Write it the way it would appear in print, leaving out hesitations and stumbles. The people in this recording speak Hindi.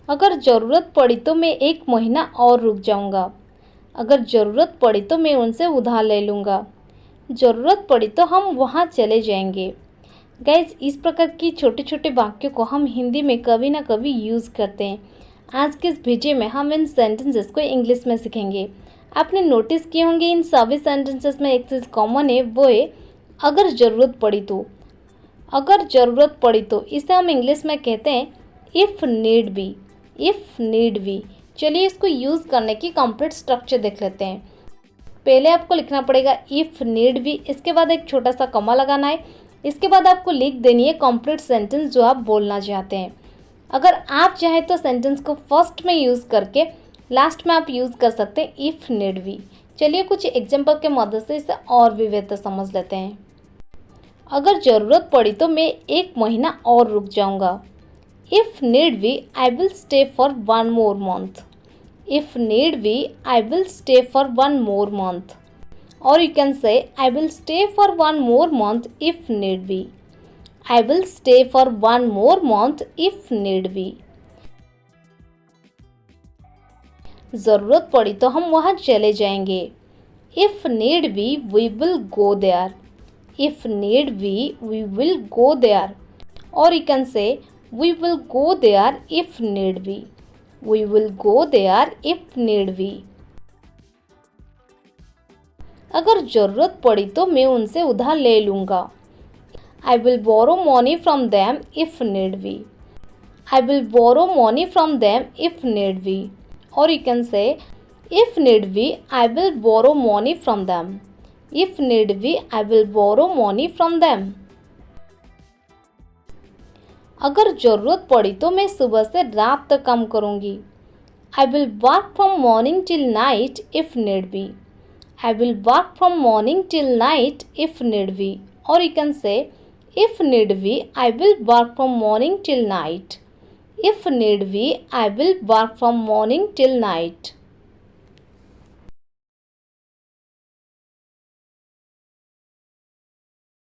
अगर ज़रूरत पड़ी तो मैं 1 महीना और रुक जाऊँगा। अगर ज़रूरत पड़ी तो मैं उनसे उधार ले लूँगा। ज़रूरत पड़ी तो हम वहाँ चले जाएंगे। गाइज, इस प्रकार की छोटे छोटे वाक्यों को हम हिंदी में कभी ना कभी यूज़ करते हैं। आज के इस वीडियो में हम इन सेंटेंसेस को इंग्लिश में सीखेंगे। आपने नोटिस किए होंगे इन सभी सेंटेंसेस में एक चीज़ कॉमन है, वो है अगर ज़रूरत पड़ी तो। अगर ज़रूरत पड़ी तो इसे हम इंग्लिश में कहते हैं if need be. If need be. चलिए इसको यूज़ करने की कंप्लीट स्ट्रक्चर देख लेते हैं। पहले आपको लिखना पड़ेगा इफ़ नीड बी, इसके बाद एक छोटा सा कॉमा लगाना है। इसके बाद आपको लिख देनी है कंप्लीट सेंटेंस जो आप बोलना चाहते हैं। अगर आप चाहें तो सेंटेंस को फर्स्ट में यूज़ करके लास्ट में आप यूज़ कर सकते हैं इफ़ नीड बी। चलिए कुछ एग्जाम्पल के मदद से इसे और भी बेहतर समझ लेते हैं। अगर ज़रूरत पड़ी तो मैं 1 महीना और रुक जाऊंगा। If need be, I will stay for 1 more month. If need be, I will stay for 1 more month. Or you can say, I will stay for 1 more month if need be. I will stay for 1 more month if need be. ज़रूरत पड़ी तो हम वहाँ चले जाएंगे। If need be, we will go there. If need be, we will go there. Or you can say, we will go there if need be. We will go there if need be. अगर ज़रूरत पड़ी तो मैं उनसे उधार ले लूँगा। I will borrow money from them if need be. I will borrow money from them if need be. Or you can say, if need be, I will borrow money from them. If need be, I will borrow money from them. अगर ज़रूरत पड़ी तो मैं सुबह से रात तक काम करूँगी। I will work from morning till night if need be. I will work from morning till night if need be. Or you can say, if need be, I will work from morning till night. If need be, I will work from morning till night.